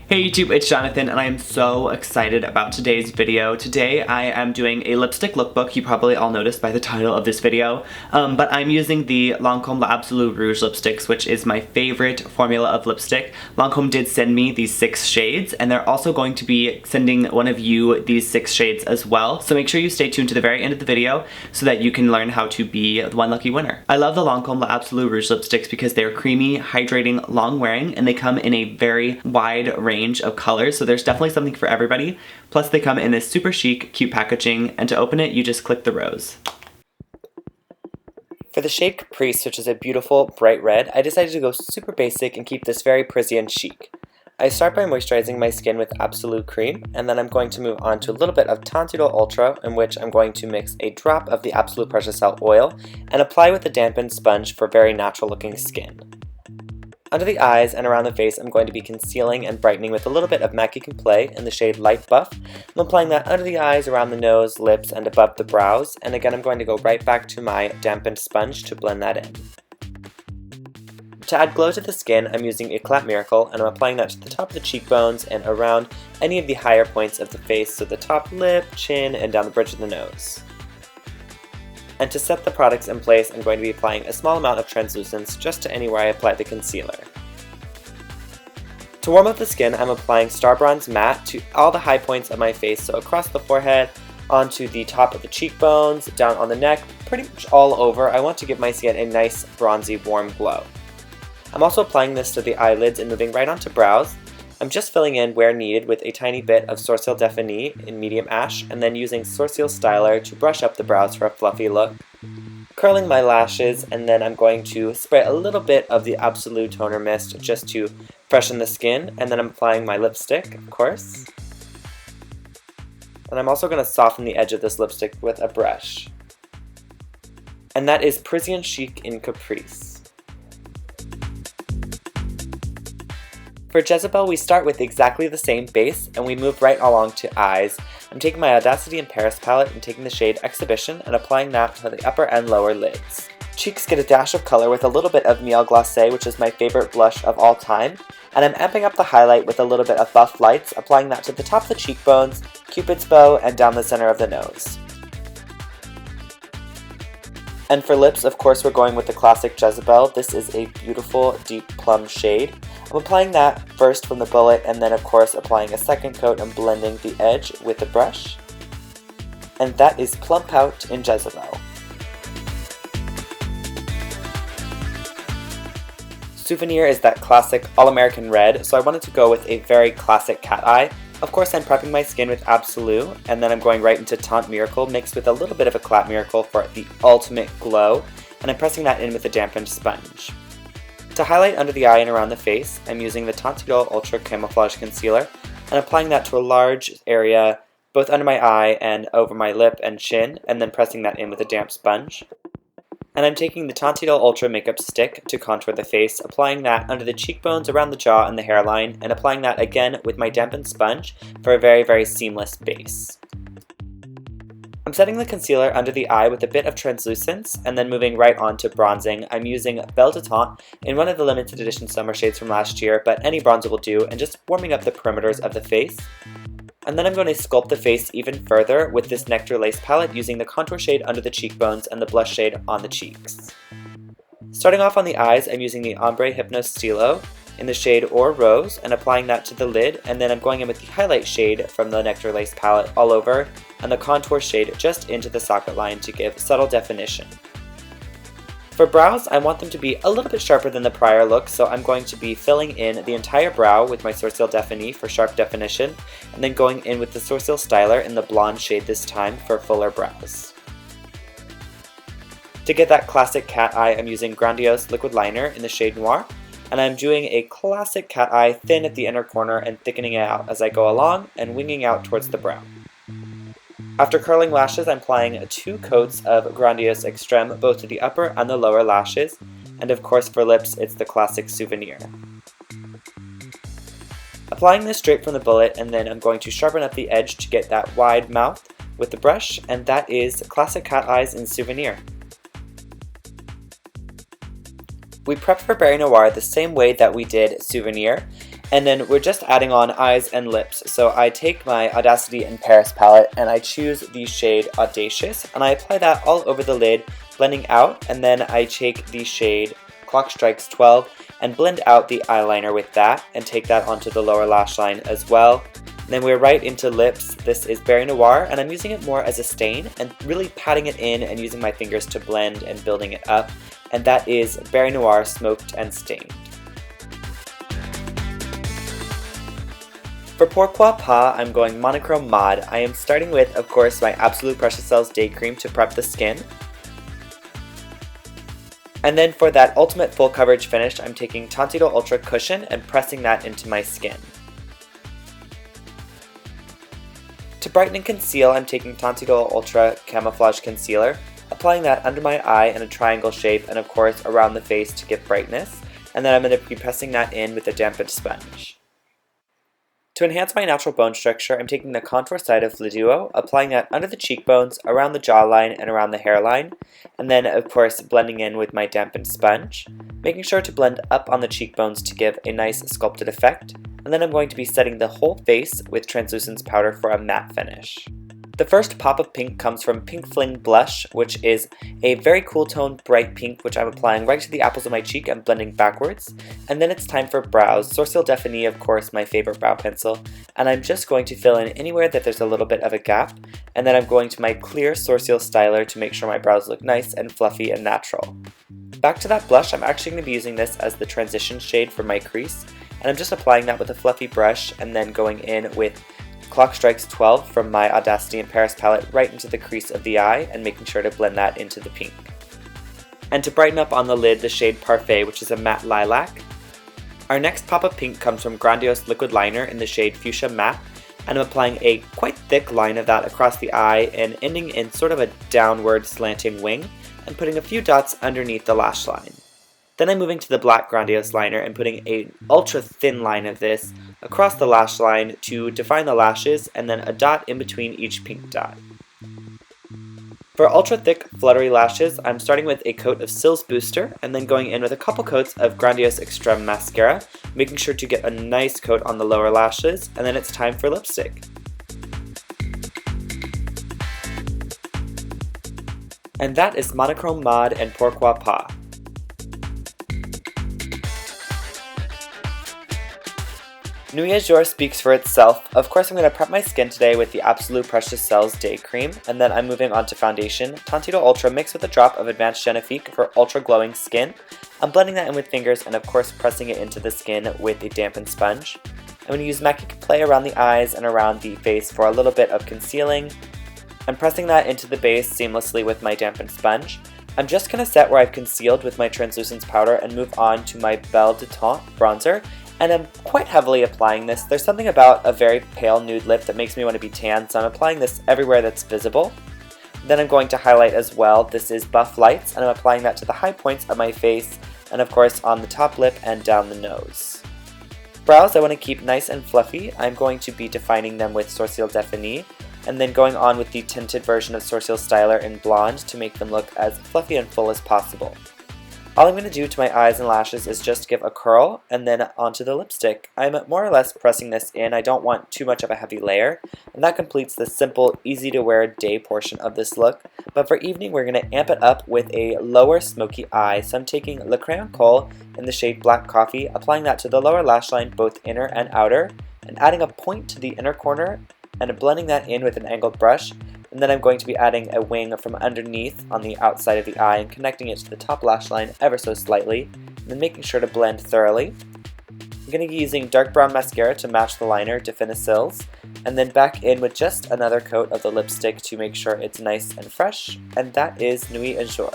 Hey YouTube, it's Jonathan and I am so excited about today's video. Today I am doing a lipstick lookbook. You probably all noticed by the title of this video. But I'm using the Lancome Absolute Rouge lipsticks, which is my favorite formula of lipstick. Lancome did send me these 6 shades and they're also going to be sending one of you these 6 shades as well. So make sure you stay tuned to the very end of the video so that you can learn how to be the one lucky winner. I love the Lancome Absolute Rouge lipsticks because they're creamy, hydrating, long wearing, and they come in a very wide range of colors, so there's definitely something for everybody. Plus they come in this super chic, cute packaging, and to open it you just click the rose. For the shade Caprice, which is a beautiful bright red, I decided to go super basic and keep this very Parisian chic. I start by moisturizing my skin with Absolute Cream, and then I'm going to move on to a little bit of Teint Idole Ultra, in which I'm going to mix a drop of the Absolute Precious Cell Oil and apply with a dampened sponge for very natural looking skin. Under the eyes and around the face, I'm going to be concealing and brightening with a little bit of Mackie Can Play in the shade Light Buff. I'm applying that under the eyes, around the nose, lips, and above the brows. And again, I'm going to go right back to my dampened sponge to blend that in. To add glow to the skin, I'm using Eclat Miracle, and I'm applying that to the top of the cheekbones and around any of the higher points of the face, so the top lip, chin, and down the bridge of the nose. And to set the products in place, I'm going to be applying a small amount of translucence just to anywhere I applied the concealer. To warm up the skin, I'm applying Star Bronze Matte to all the high points of my face, so across the forehead, onto the top of the cheekbones, down on the neck, pretty much all over. I want to give my skin a nice bronzy warm glow. I'm also applying this to the eyelids and moving right onto brows. I'm just filling in where needed with a tiny bit of Sourcil Defini in medium ash, and then using Sourcil Styler to brush up the brows for a fluffy look. Curling my lashes, and then I'm going to spray a little bit of the Absolute Toner Mist just to freshen the skin, and then I'm applying my lipstick, of course. And I'm also going to soften the edge of this lipstick with a brush. And that is Parisian Chic in Caprice. For Jezebel, we start with exactly the same base, and we move right along to eyes. I'm taking my Audacity in Paris palette and taking the shade Exhibition and applying that to the upper and lower lids. Cheeks get a dash of color with a little bit of Miel Glacé, which is my favorite blush of all time, and I'm amping up the highlight with a little bit of Buff Lights, applying that to the top of the cheekbones, Cupid's bow, and down the center of the nose. And for lips, of course, we're going with the classic Jezebel. This is a beautiful deep plum shade. I'm applying that first from the bullet, and then of course applying a second coat and blending the edge with a brush. And that is Plump Out in Jezebel. Souvenir is that classic all-American red, so I wanted to go with a very classic cat eye. Of course, I'm prepping my skin with Absolute, and then I'm going right into Teint Miracle mixed with a little bit of Eclat Miracle for the ultimate glow, and I'm pressing that in with a dampened sponge. To highlight under the eye and around the face, I'm using the Teint Idole Ultra Camouflage Concealer and applying that to a large area both under my eye and over my lip and chin, and then pressing that in with a damp sponge. And I'm taking the Teint Idole Ultra Makeup Stick to contour the face, applying that under the cheekbones, around the jaw, and the hairline, and applying that again with my dampened sponge for a very, very seamless base. I'm setting the concealer under the eye with a bit of translucence, and then moving right on to bronzing. I'm using Belle de Teint in one of the limited edition summer shades from last year, but any bronzer will do, and just warming up the perimeters of the face. And then I'm going to sculpt the face even further with this Nectar Lace palette using the contour shade under the cheekbones and the blush shade on the cheeks. Starting off on the eyes, I'm using the Ombre Hypno Stilo in the shade Or Rose and applying that to the lid, and then I'm going in with the highlight shade from the Nectar Lace palette all over and the contour shade just into the socket line to give subtle definition. For brows, I want them to be a little bit sharper than the prior look, so I'm going to be filling in the entire brow with my Sourcil Defini for sharp definition, and then going in with the Sourcil Styler in the blonde shade this time for fuller brows. To get that classic cat eye, I'm using Grandiose Liquid Liner in the shade Noir, and I'm doing a classic cat eye thin at the inner corner and thickening it out as I go along and winging out towards the brow. After curling lashes, I'm applying 2 coats of Grandiose Extreme both to the upper and the lower lashes, and of course for lips, it's the classic Souvenir. Applying this straight from the bullet, and then I'm going to sharpen up the edge to get that wide mouth with the brush, and that is classic cat eyes in Souvenir. We prepped for Berry Noir the same way that we did Souvenir, And then we're just adding on eyes and lips. So I take my Audacity in Paris palette and I choose the shade Audacious and I apply that all over the lid, blending out, and then I take the shade Clock Strikes 12 and blend out the eyeliner with that and take that onto the lower lash line as well. And then we're right into lips. This is Berry Noir and I'm using it more as a stain and really patting it in and using my fingers to blend and building it up. And that is Berry Noir Smoked and Stained. For Pourquoi Pas, I'm going Monochrome Mod. I am starting with, of course, my Absolute Precious Cells Day Cream to prep the skin. And then for that ultimate full coverage finish, I'm taking Tontido Ultra Cushion and pressing that into my skin. To brighten and conceal, I'm taking Tontido Ultra Camouflage Concealer, applying that under my eye in a triangle shape and of course around the face to give brightness. And then I'm going to be pressing that in with a dampened sponge. To enhance my natural bone structure, I'm taking the contour side of Le Duo, applying that under the cheekbones, around the jawline, and around the hairline, and then of course blending in with my dampened sponge, making sure to blend up on the cheekbones to give a nice sculpted effect, and then I'm going to be setting the whole face with translucence powder for a matte finish. The first pop of pink comes from Pink Fling Blush, which is a very cool tone, bright pink, which I'm applying right to the apples of my cheek and blending backwards. And then it's time for brows. Sourcil Defini, of course, my favorite brow pencil. And I'm just going to fill in anywhere that there's a little bit of a gap. And then I'm going to my clear Sourcil Styler to make sure my brows look nice and fluffy and natural. Back to that blush, I'm actually going to be using this as the transition shade for my crease. And I'm just applying that with a fluffy brush and then going in with Clock Strikes 12 from my Audacity in Paris palette right into the crease of the eye and making sure to blend that into the pink. And to brighten up on the lid, the shade Parfait, which is a matte lilac. Our next pop of pink comes from Grandiose Liquid Liner in the shade Fuchsia Matte, and I'm applying a quite thick line of that across the eye and ending in sort of a downward slanting wing and putting a few dots underneath the lash line. Then I'm moving to the black Grandiose liner and putting an ultra thin line of this across the lash line to define the lashes and then a dot in between each pink dot. For ultra thick fluttery lashes, I'm starting with a coat of Sills Booster and then going in with a couple coats of Grandiose Extreme Mascara, making sure to get a nice coat on the lower lashes, and then it's time for lipstick. And that is Monochrome Mod and Pourquoi Pas. Nuit Jour speaks for itself. Of course, I'm going to prep my skin today with the Absolute Precious Cells Day Cream, and then I'm moving on to foundation. Tontido Ultra mixed with a drop of Advanced Genifique for ultra glowing skin. I'm blending that in with fingers and of course pressing it into the skin with a dampened sponge. I'm going to use Magic Play around the eyes and around the face for a little bit of concealing. I'm pressing that into the base seamlessly with my dampened sponge. I'm just going to set where I've concealed with my translucence powder and move on to my Belle de Teint bronzer. And I'm quite heavily applying this. There's something about a very pale nude lip that makes me want to be tan, so I'm applying this everywhere that's visible. Then I'm going to highlight as well. This is Buff Lights, and I'm applying that to the high points of my face, and of course on the top lip and down the nose. Brows I want to keep nice and fluffy. I'm going to be defining them with Sourcil Defini, and then going on with the tinted version of Sourcil Styler in Blonde to make them look as fluffy and full as possible. All I'm going to do to my eyes and lashes is just give a curl and then onto the lipstick. I'm more or less pressing this in. I don't want too much of a heavy layer, and that completes the simple, easy to wear day portion of this look. But for evening, we're going to amp it up with a lower smoky eye. So I'm taking Le Crayon Coal in the shade Black Coffee, applying that to the lower lash line, both inner and outer, and adding a point to the inner corner and blending that in with an angled brush. And then I'm going to be adding a wing from underneath on the outside of the eye and connecting it to the top lash line ever so slightly, and then making sure to blend thoroughly. I'm going to be using dark brown mascara to match the liner, Definicils, and then back in with just another coat of the lipstick to make sure it's nice and fresh, and that is Nuit Jour.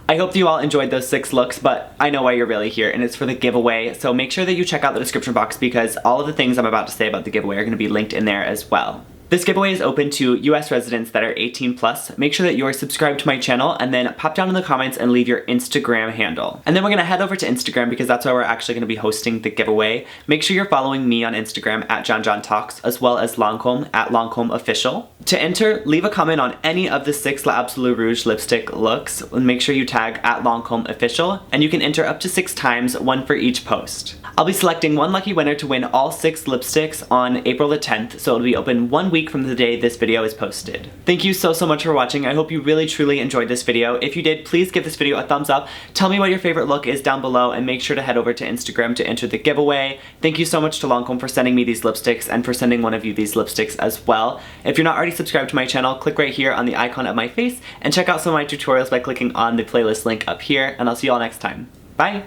I hope you all enjoyed those 6 looks, but I know why you're really here, and it's for the giveaway, so make sure that you check out the description box because all of the things I'm about to say about the giveaway are going to be linked in there as well. This giveaway is open to US residents that are 18 plus. Make sure that you're subscribed to my channel and then pop down in the comments and leave your Instagram handle. And then we're gonna head over to Instagram because that's where we're actually gonna be hosting the giveaway. Make sure you're following me on Instagram at JonJonTalks as well as Lancome at LancomeOfficial. To enter, leave a comment on any of the 6 L'Absolu Rouge lipstick looks and make sure you tag at LancomeOfficial, and you can enter up to 6 times, 1 for each post. I'll be selecting one lucky winner to win all 6 lipsticks on April the 10th, so it'll be open 1 week from the day this video is posted. Thank you so much for watching. I hope you really truly enjoyed this video. If you did, please give this video a thumbs up. Tell me what your favorite look is down below, and make sure to head over to Instagram to enter the giveaway. Thank you so much to Lancome for sending me these lipsticks and for sending one of you these lipsticks as well. If you're not already subscribed to my channel, click right here on the icon of my face and check out some of my tutorials by clicking on the playlist link up here, and I'll see you all next time. Bye!